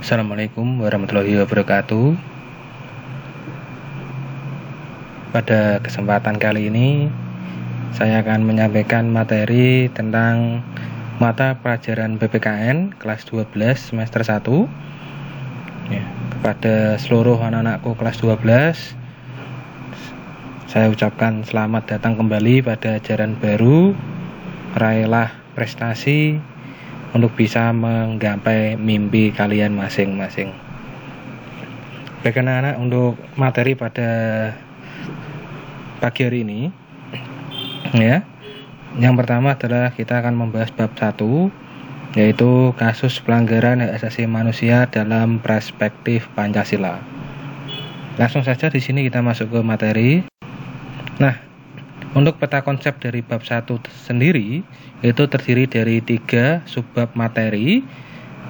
Assalamualaikum warahmatullahi wabarakatuh. Pada kesempatan kali ini saya akan menyampaikan materi tentang mata pelajaran PPKN kelas 12 semester 1 ya, kepada seluruh anak-anakku kelas 12. Saya ucapkan selamat datang kembali pada ajaran baru. Raihlah prestasi untuk bisa menggapai mimpi kalian masing-masing. Baik anak-anak, untuk materi pada pagi hari ini ya, yang pertama adalah kita akan membahas bab 1, yaitu kasus pelanggaran hak asasi manusia dalam perspektif Pancasila. Langsung saja di sini kita masuk ke materi. Nah, untuk peta konsep dari bab 1 sendiri itu terdiri dari 3 subbab materi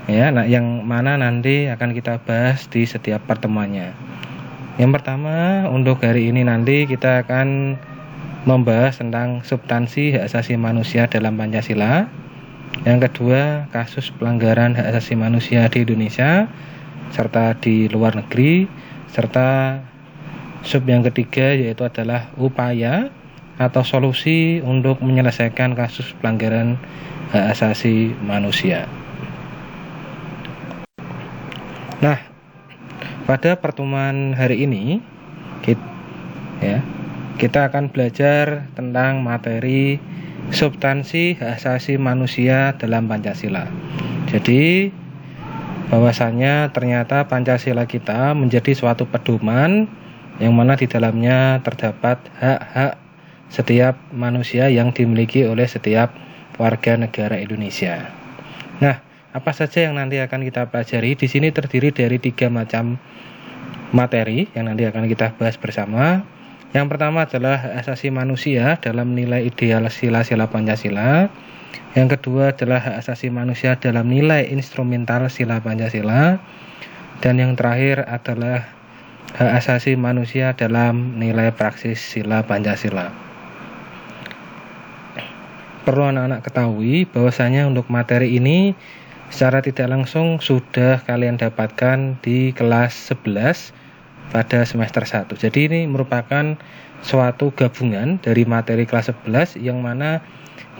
ya, yang mana nanti akan kita bahas di setiap pertemuannya. Yang pertama, untuk hari ini nanti kita akan membahas tentang substansi hak asasi manusia dalam Pancasila. Yang kedua, kasus pelanggaran hak asasi manusia di Indonesia serta di luar negeri, serta sub yang ketiga yaitu adalah upaya atau solusi untuk menyelesaikan kasus pelanggaran hak asasi manusia. Nah, pada pertemuan hari ini kita akan belajar tentang materi substansi hak asasi manusia dalam Pancasila. Jadi bahwasanya ternyata Pancasila kita menjadi suatu pedoman yang mana di dalamnya terdapat hak-hak setiap manusia yang dimiliki oleh setiap warga negara Indonesia. Nah, apa saja yang nanti akan kita pelajari? Di sini terdiri dari 3 macam materi yang nanti akan kita bahas bersama. Yang pertama adalah hak asasi manusia dalam nilai ideal sila-sila Pancasila. Yang kedua adalah hak asasi manusia dalam nilai instrumental sila Pancasila. Dan yang terakhir adalah hak asasi manusia dalam nilai praksis sila Pancasila. Perlu anak-anak ketahui bahwasanya untuk materi ini secara tidak langsung sudah kalian dapatkan di kelas 11 pada semester 1. Jadi ini merupakan suatu gabungan dari materi kelas 11 yang mana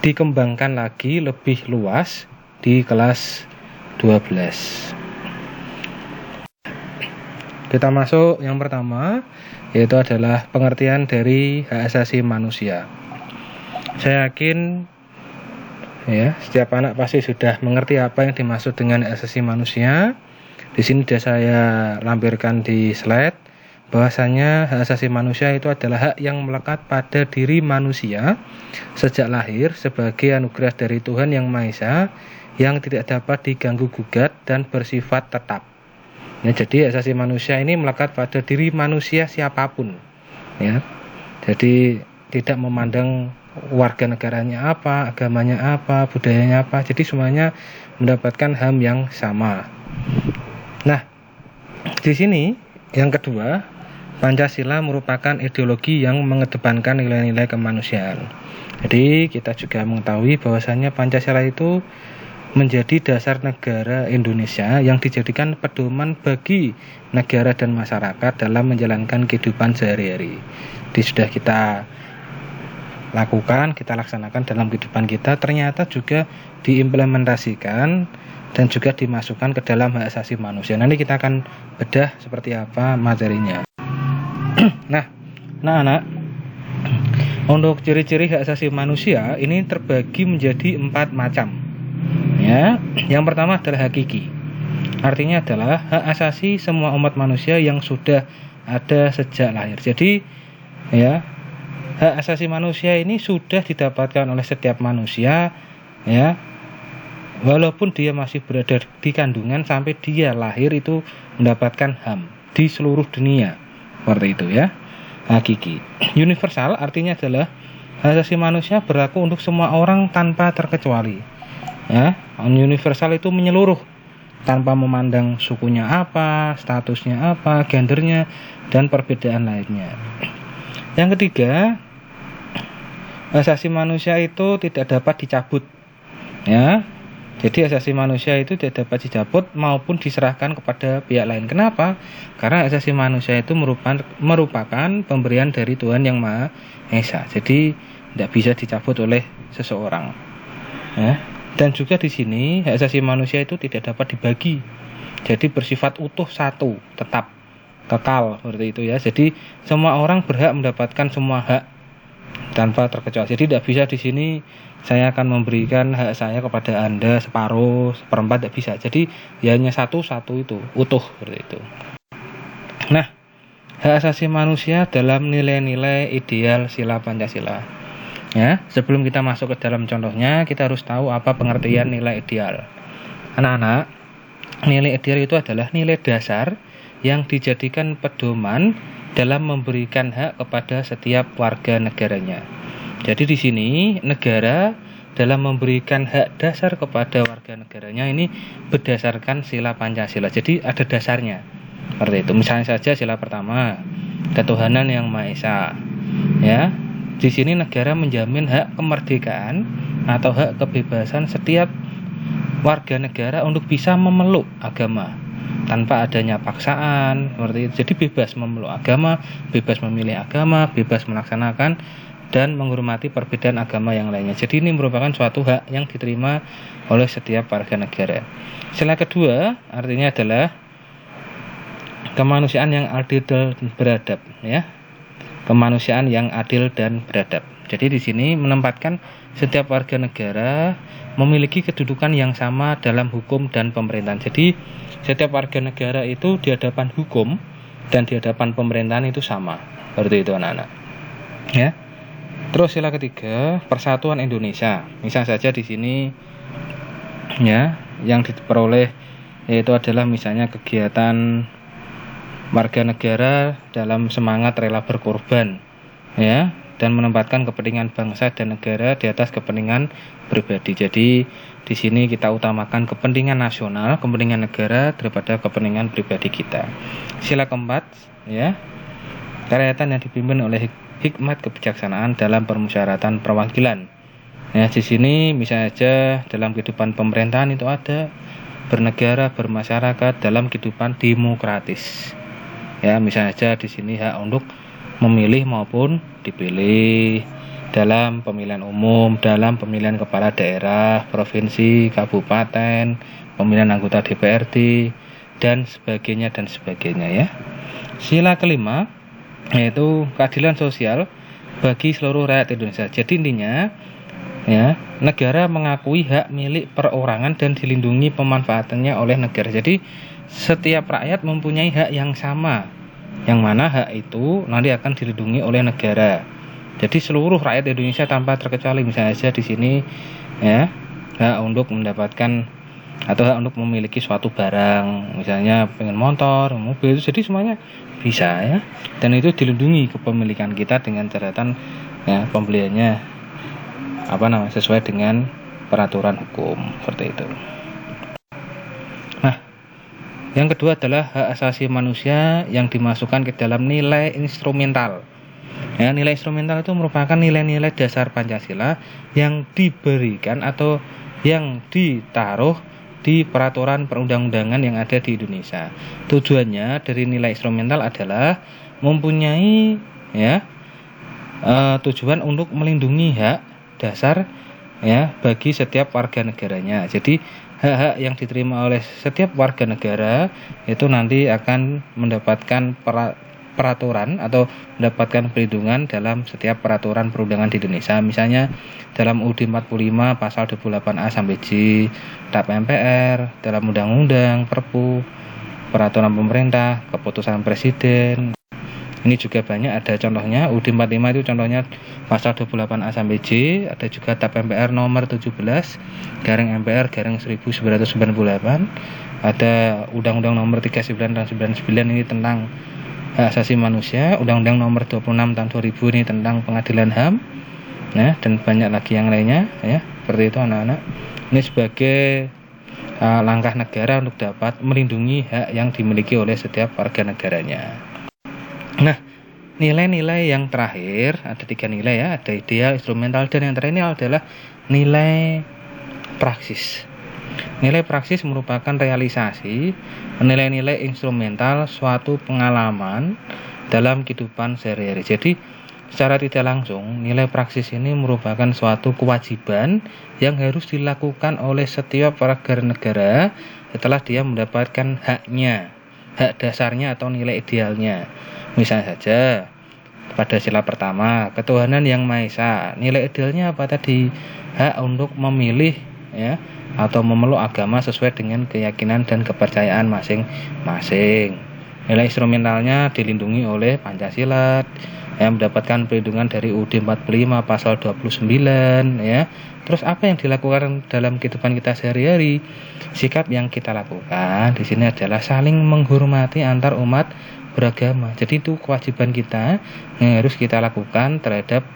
dikembangkan lagi lebih luas di kelas 12. Kita masuk yang pertama, yaitu adalah pengertian dari hak asasi manusia. Saya yakin ya, setiap anak pasti sudah mengerti apa yang dimaksud dengan hak asasi manusia. Di sini sudah saya lampirkan di slide bahwasanya hak asasi manusia itu adalah hak yang melekat pada diri manusia sejak lahir sebagai anugerah dari Tuhan Yang Maha Esa yang tidak dapat diganggu gugat dan bersifat tetap. Ya, jadi hak asasi manusia ini melekat pada diri manusia siapapun. Ya, jadi tidak memandang warga negaranya apa, agamanya apa, budayanya apa. Jadi semuanya mendapatkan HAM yang sama. Nah, di sini yang kedua, Pancasila merupakan ideologi yang mengedepankan nilai-nilai kemanusiaan. Jadi kita juga mengetahui bahwasanya Pancasila itu menjadi dasar negara Indonesia yang dijadikan pedoman bagi negara dan masyarakat dalam menjalankan kehidupan sehari-hari. Jadi sudah kita lakukan, kita laksanakan dalam kehidupan kita, ternyata juga diimplementasikan dan juga dimasukkan ke dalam hak asasi manusia. Nanti kita akan bedah seperti apa materinya. Nah, anak-anak, untuk ciri-ciri hak asasi manusia ini terbagi menjadi 4 macam. Ya, yang pertama adalah hakiki. Artinya adalah hak asasi semua umat manusia yang sudah ada sejak lahir. Jadi, ya, hak asasi manusia ini sudah didapatkan oleh setiap manusia, ya, walaupun dia masih berada di kandungan sampai dia lahir itu mendapatkan HAM di seluruh dunia, seperti itu ya. Hakiki. Universal artinya adalah hak asasi manusia berlaku untuk semua orang tanpa terkecuali. Ya, universal itu menyeluruh tanpa memandang sukunya apa, statusnya apa, gendernya dan perbedaan lainnya. Yang ketiga, hak asasi manusia itu tidak dapat dicabut. Ya, Jadi hak asasi manusia itu tidak dapat dicabut maupun diserahkan kepada pihak lain. Kenapa? Karena hak asasi manusia itu merupakan pemberian dari Tuhan Yang Maha Esa. Jadi tidak bisa dicabut oleh seseorang. Ya. Dan juga di sini hak asasi manusia itu tidak dapat dibagi. Jadi bersifat utuh satu, tetap kekal seperti itu ya. Jadi semua orang berhak mendapatkan semua hak tanpa terkecuali. Jadi tidak bisa di sini saya akan memberikan hak saya kepada Anda separuh, seperempat, tidak bisa. Jadi ya hanya satu itu utuh seperti itu. Nah, hak asasi manusia dalam nilai-nilai ideal sila Pancasila. Ya, sebelum kita masuk ke dalam contohnya, kita harus tahu apa pengertian nilai ideal. Anak-anak, nilai ideal itu adalah nilai dasar yang dijadikan pedoman dalam memberikan hak kepada setiap warga negaranya. Jadi di sini negara dalam memberikan hak dasar kepada warga negaranya ini berdasarkan sila Pancasila. Jadi ada dasarnya. Seperti itu. Misalnya saja sila pertama, ketuhanan yang Maha Esa. Ya. Di sini negara menjamin hak kemerdekaan atau hak kebebasan setiap warga negara untuk bisa memeluk agama tanpa adanya paksaan seperti itu. Jadi bebas memeluk agama, bebas memilih agama, bebas melaksanakan dan menghormati perbedaan agama yang lainnya. Jadi ini merupakan suatu hak yang diterima oleh setiap warga negara. Sila kedua artinya adalah kemanusiaan yang adil dan beradab, ya. Kemanusiaan yang adil dan beradab. Jadi di sini menempatkan setiap warga negara memiliki kedudukan yang sama dalam hukum dan pemerintahan. Jadi setiap warga negara itu di hadapan hukum dan di hadapan pemerintahan itu sama. Seperti itu anak-anak. Ya. Terus sila ketiga, persatuan Indonesia. Misal saja di sini ya, yang diperoleh yaitu adalah misalnya kegiatan warga negara dalam semangat rela berkorban, ya, dan menempatkan kepentingan bangsa dan negara di atas kepentingan pribadi. Jadi di sini kita utamakan kepentingan nasional, kepentingan negara daripada kepentingan pribadi kita. Sila keempat, ya, kerakyatan yang dipimpin oleh hikmat kebijaksanaan dalam permusyawaratan perwakilan. Ya, di sini misalnya saja dalam kehidupan pemerintahan itu ada bernegara, bermasyarakat dalam kehidupan demokratis. Ya, misalnya saja di sini hak untuk memilih maupun dipilih dalam pemilihan umum, dalam pemilihan kepala daerah, provinsi, kabupaten, pemilihan anggota DPRD dan sebagainya ya. Sila kelima yaitu keadilan sosial bagi seluruh rakyat Indonesia. Jadi intinya ya, negara mengakui hak milik perorangan dan dilindungi pemanfaatannya oleh negara. Jadi setiap rakyat mempunyai hak yang sama, yang mana hak itu nanti akan dilindungi oleh negara. Jadi seluruh rakyat Indonesia tanpa terkecuali, misalnya saja di sini ya, hak untuk mendapatkan atau hak untuk memiliki suatu barang, misalnya pengen motor, mobil, jadi semuanya bisa ya, dan itu dilindungi kepemilikan kita dengan catatan ya pembeliannya sesuai dengan peraturan hukum seperti itu. Nah, yang kedua adalah hak asasi manusia yang dimasukkan ke dalam nilai instrumental. Ya, nilai instrumental itu merupakan nilai-nilai dasar Pancasila yang diberikan atau yang ditaruh di peraturan perundang-undangan yang ada di Indonesia. Tujuannya dari nilai instrumental adalah mempunyai ya tujuan untuk melindungi hak dasar ya bagi setiap warga negaranya. Jadi hak-hak yang diterima oleh setiap warga negara itu nanti akan mendapatkan peraturan atau mendapatkan perlindungan dalam setiap peraturan perundangan di Indonesia. Misalnya dalam UUD 45 pasal 28A sampai J, TAP MPR, dalam undang-undang, Perpu, peraturan pemerintah, keputusan presiden. Ini juga banyak, ada contohnya UUD 45 itu contohnya pasal 28A sampai J, ada juga TAP MPR nomor 17 garing MPR garing 1998, ada Undang-Undang nomor 39 dan 99 ini tentang hak asasi manusia, Undang-Undang nomor 26 tahun 2000 ini tentang pengadilan HAM, ya, dan banyak lagi yang lainnya ya. Seperti itu anak-anak. Ini sebagai langkah negara untuk dapat melindungi hak yang dimiliki oleh setiap warga negaranya. Nah, nilai-nilai yang terakhir ada 3 nilai ya, ada ideal, instrumental, dan yang terakhir ini adalah nilai praksis. Nilai praksis merupakan realisasi nilai-nilai instrumental suatu pengalaman dalam kehidupan sehari-hari. Jadi secara tidak langsung, nilai praksis ini merupakan suatu kewajiban yang harus dilakukan oleh setiap warga negara setelah dia mendapatkan haknya, hak dasarnya atau nilai idealnya. Misalnya saja, pada sila pertama, ketuhanan yang Maha Esa, nilai idealnya apa tadi? Hak untuk memilih ya atau memeluk agama sesuai dengan keyakinan dan kepercayaan masing-masing. Nilai instrumentalnya dilindungi oleh Pancasila, yang mendapatkan perlindungan dari UUD 45 pasal 29 ya. Terus apa yang dilakukan dalam kehidupan kita sehari-hari? Sikap yang kita lakukan di sini adalah saling menghormati antar umat beragama. Jadi itu kewajiban kita yang harus kita lakukan terhadap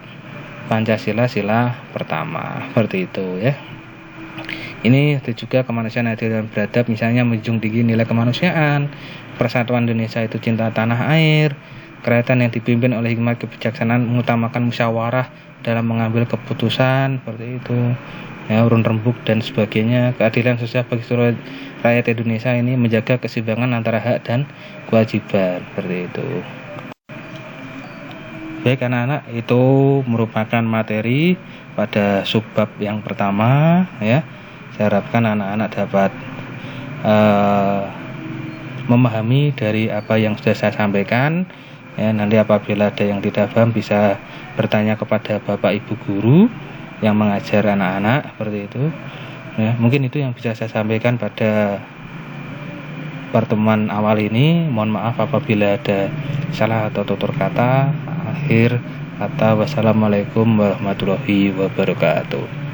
Pancasila sila pertama. Seperti itu ya. Ini juga kemanusiaan adil dan beradab, misalnya menjunjung tinggi nilai kemanusiaan, persatuan Indonesia itu cinta tanah air, kerakyatan yang dipimpin oleh hikmat kebijaksanaan, mengutamakan musyawarah dalam mengambil keputusan, seperti itu ya, urun rembuk dan sebagainya, keadilan sosial bagi seluruh rakyat Indonesia, ini menjaga keseimbangan antara hak dan kewajiban, seperti itu. Baik anak-anak, itu merupakan materi pada subbab yang pertama ya. Saya harapkan anak-anak dapat memahami dari apa yang sudah saya sampaikan ya. Nanti apabila ada yang tidak paham bisa bertanya kepada Bapak Ibu guru yang mengajar anak-anak, seperti itu ya. Mungkin itu yang bisa saya sampaikan pada pertemuan awal ini. Mohon maaf apabila ada salah atau tutur kata. Akhir kata, wassalamualaikum warahmatullahi wabarakatuh.